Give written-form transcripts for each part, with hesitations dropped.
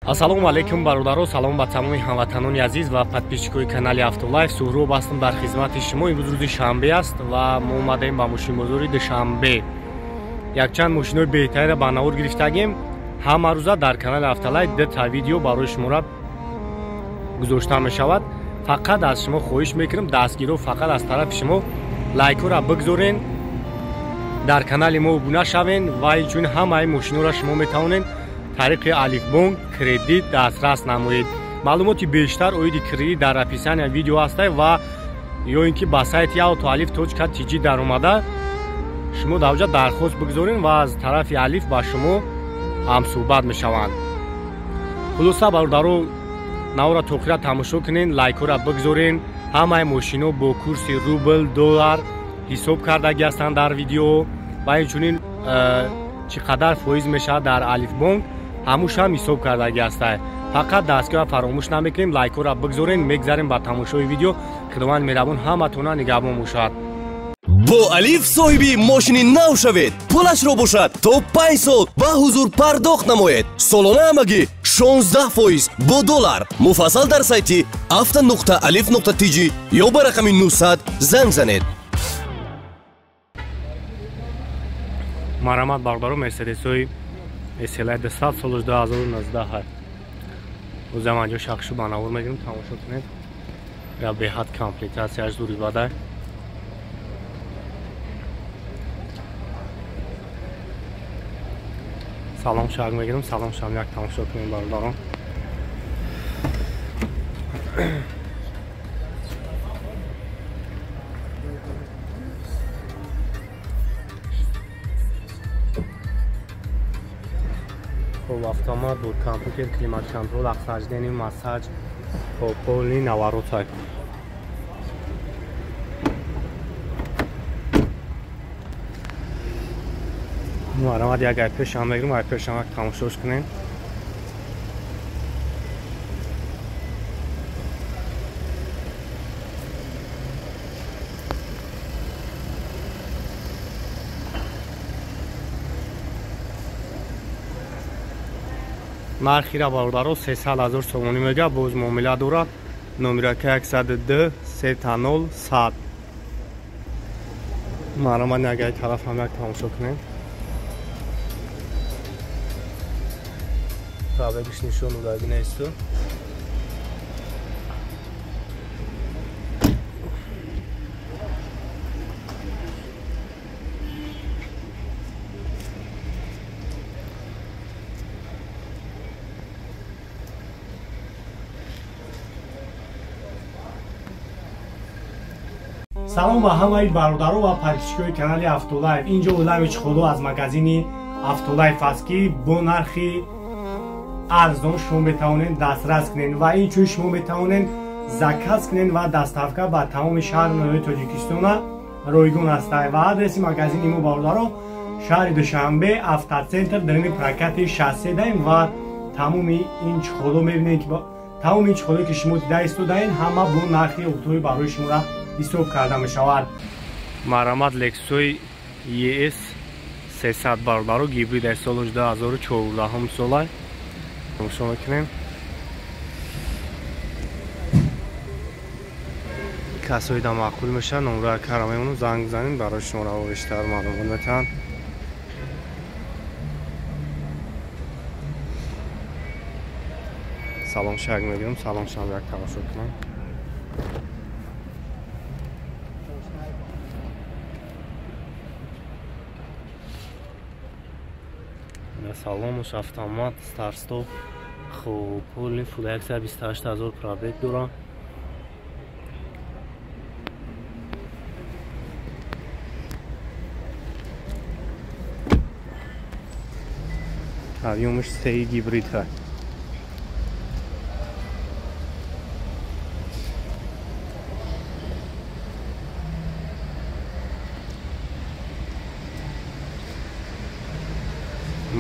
Ассалому алайкум бародаро, салом ба тамоми ҳамватанони азиз ва подписчикои канали Автолайф. Суҳроб ҳастам дар хизмати шумо. Имрӯз рӯзи шанбе аст ва мо омадаем ба мошинбозори Душанбе. Якчанд мошинои беҳтариро ба навор гирифтагем. Ҳама рӯза дар канали Автолайф дата видео барои шуморо гузошта мешавад. Фақат аз шумо хоҳиш мекунам, дастгиро фақат аз тарафи шумо лайкҳоро бигзорен, дар канали мо обуна шавен ва инчунин ҳамаи мошиноро шумо метавонед тариқи Алифбонк кредит дастрас намоед. маълумоти бештар оиди кредит дар описания видео аст ва ё ин ки ба сайти auto-alif.tg даромада шумо дар оҷа дархост бигзорен ва аз тарафи Алиф ба шумо ҳамсӯҳбат мешаванд. хулоса бародаро, навора то охира тамошо кунен, лайкҳоро бигзорен. ҳамаи мошино бо курси рубл, доллар ҳисоб кардаги ҳастанд дар видео ва инчунин чӣ қадар фоиз мешавад дар Алифбонк ҳамуш ҳам ҳисоб кардаги аста. фақат дастгоҳро фаромӯш намекунем, лайкҳоро бигзорен. мегзарем ба тамошои видео. худованд меҳрабон ҳаматона нигаҳбон бошад. бо Алиф соҳиби мошини нав шавед. пулашро бошад то 5 сол ба ҳузур пардохт намоед. солона ҳамагӣ 16% бо доллар. муфассал дар сайти afta.alif.tg ё ба рақами 900 занг занед. марҳамат бародаро, мерседесои SLI 200 соли 2019 ӯзам анҷо шахшу ба навор мегирем. тамошо кунед, я беҳад комплектасияш зури бада. салом шаг мегирем, салом шам, як тамошо кунем бародаро. автомат, буд компютер, климат контрол, охлаждение, массаж, полный наворот. марҳамат, як айпешам мегирем, айпешам тамошош кунем. нархира бародаро 300 000 сомонӣ мега. боз муомила дорад. номерака 102 30 100. марҳамат, нагай тараф ҳам як тамошо кунем. пробегиш нишон удаги несту. салом ба ҳамаи бародаро ва подписчикои канали Автолайф. инҷо улами чиходо аз магазини Автолайф аст ки бо нархи арзон шумо метавонед дастрас кунед ва инчунин шумо метавонед заказ кунед ва доставка ба тамоми шаҳр ноҳияи Тоҷикистона ройгон аст. ва адреси магазини мо бародаро шаҳри Душанбе, автоцентр, дарини прокати шассе даем ва тамоми ин чиходо мебинед ки тамоми ин чиходо ки шумо дида истодаен ҳама бо нархи оқтои барои шумора ҳисоб карда мешавад. марҳамат, лексуси ES 300 бародаро гибрид соли 2014 сола. тамошо мекунем. касоида маъқул меша. номраи кара мемонад, занг занем барои шуморо биштар маълумот метаҳанд. салом шаг мегирем, салом шам, як тамошо кунем. саломуш автомат, старстоп, хуб, пули фул 128 000 пробег дорам. авиомуш сеи гибрид ҳаст.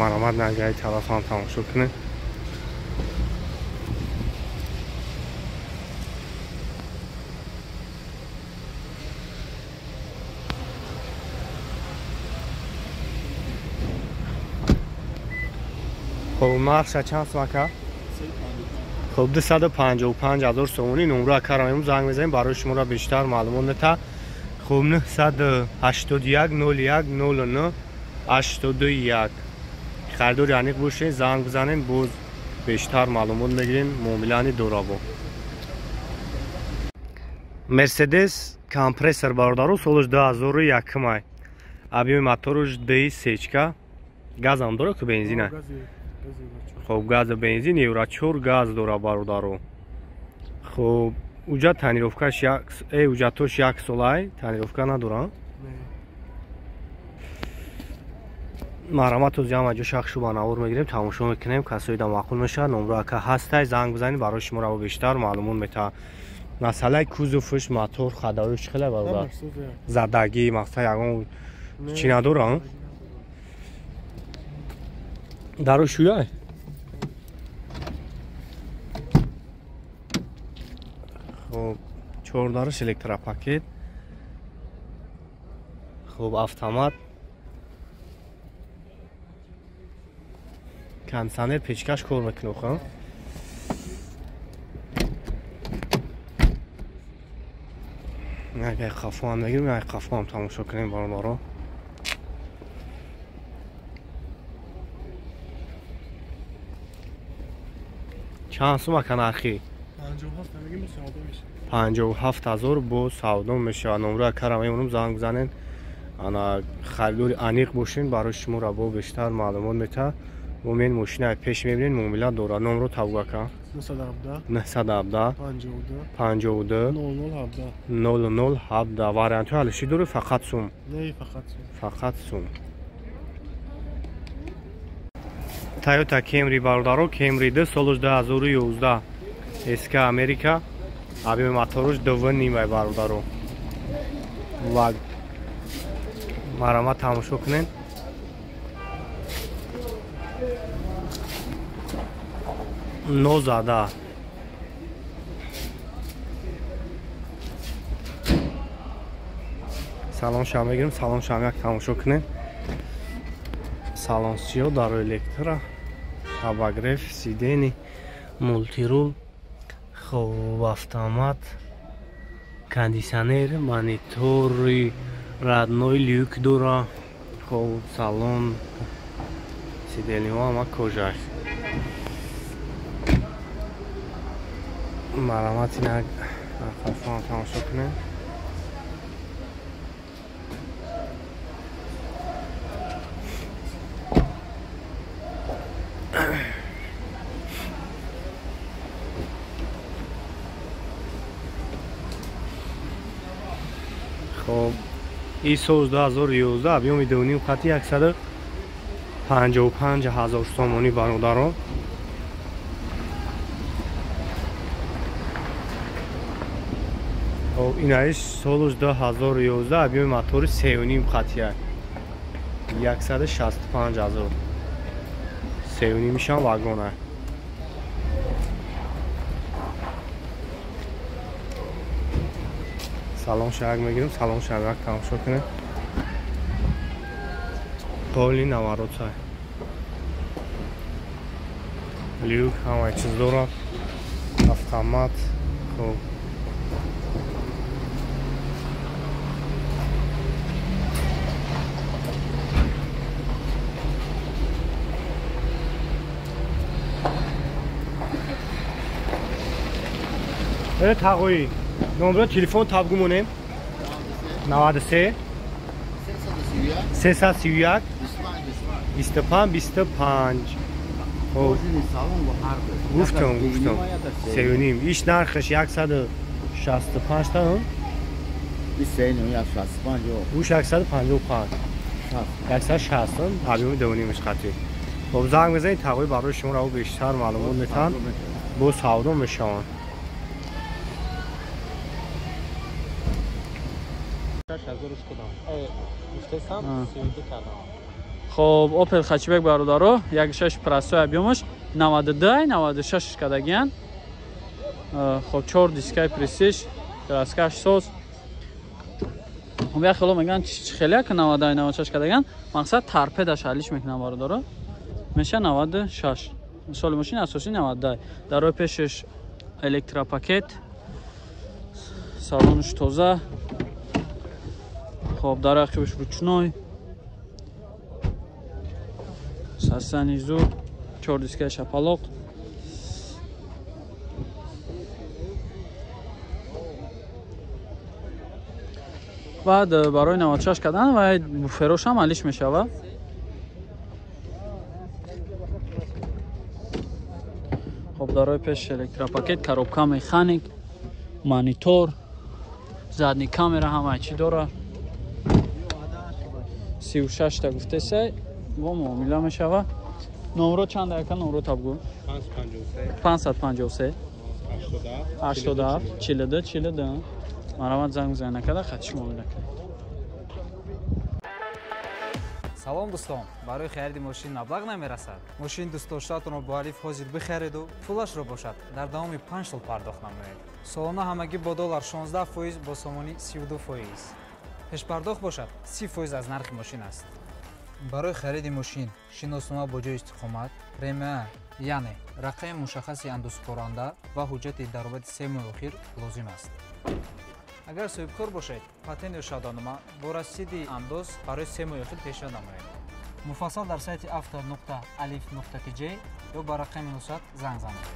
марҳамат, нагай тараф ҳам тамошо кунед. خب نقش چند سمکه؟ خب 255,000 سومونی نمره کرایمون زنگ بزنیم برای شما را بیشتر معلومات تا خب 981 01 09 81 خریدار یعنی باشین زنگ بزنین باز بیشتر معلومات بگیرین معاملانی دورابو مرسدس کمپرسور باردارو سالش 2001 май объем моторуш D сечка газ ам дора ки бензина خب газ бензин евро 4 газ дора бародаро خب уҷа танировкаш уҷатош 1 солай танировка надора марамату ҷама ҷо шахшу ба навор мегирем тамошо мекунем касои да маъқул мешавад номро ака ҳастай занг бизанед барои шуморо бештар маълумот мета масъалаи кузуфиш мотор хадарош хеле бародар задагӣ мақсад ягон чӣ надора даро шӯяй خب 4 дараш электропакет خب автомат кондиционер печкаш кор мекунад хоб агар қафо ҳам мегирем агар қафо ҳам тамошо кунем бародаро чанд сум ака нархи 57,000 бо савдо мешавад номро карам мемонам занг бизанен ана харидори аниқ бошин барои шумо ро бештар маълумот мета момент мошина пеш мебинед муомила дорад номро табук ака 917 52 0017 варианти ҳалиши дори фақат сум фақат сум Toyota Camry бародаро Camry 2 солаш 2011 эска Америка объеми моторуш 2.5 май бародаро ва марамат тамошо кунед нозада салон шам мегирем салон шам як тамошо кунед салон сиё дар электро обогрев сидени мультирул хоб автомат кондиционер монитори родной люк дора хоб салон сидениҳо ҳама кожаст марамати нак хафон тамошо кунем خب این سوز 2011 объеми 2.5 қати 155,000 сомонӣ бародаро инаиш солуш 2011 объеми мотори 3.5 қати 165,000 3.5 мишам вагона салон шаг мегирем салон шагак тамошо кунем поли навороца люк ҳамаи чиз дорад автомат хоб тағои номро телефон табгу монем 93 331 25 25 гуфтам севуним иш нархаш 165 та 155 160 объеми 2.5 қати хоб занг бизанед тағои барои шуморо бештар маълумот метан бо савдо мешаванд خب اوپل хачбек бародаро 1.6 прасо объемаш 92 96 кадагиан خب 4 дискай пресиш краскаш соз я хело меган хеле ка 92 96 кадагиан мақсад торпедаш алиш мекунам бародаро меша 96 соли мошини асосӣ 90. дар роҳи пешаш электропакет, салонаш тоза, хоб дар ақибаш ручной, састани зуд, 4 дискаи шапалоқ. баъд барои 96 кардан ва буферош ҳам алиш мешавад. хоб дар роҳи пеш электропакет, коробка механик, монитор, задни камера ҳамаи чӣ дора. 36 та гуфтесай бо муомила мешавад. номро чанд ака номро табгӯ? 553 87 42 42. марамат занг мизанӣ накарда хатиш муомила кунед. салом дӯстон, барои хариди мошин маблағ намерасад? мошини дӯстдоштаатонро бо алиф ҳозир бихариду пулашро бошад дар давоми 5 сол пардохт намоед. солона ҳамагӣ бо доллар 16% бо сомонӣ 32%. пешпардохт бошад 30% аз нархи мошин аст. барои хариди мошин шиноснома бо ҷои истиқомат, премия яъне рақами мушаххаси андозкоранда ва ҳуҷҷати даромади 3 моҳи охир лозим аст. агар соҳибкор бошед, патент ё шаҳдонома бо расиди андоз барои 3 моҳи охир пешниҳод намоед. муфассал дар сайти avto.alif.tj ё ба рақами 900 занг занед.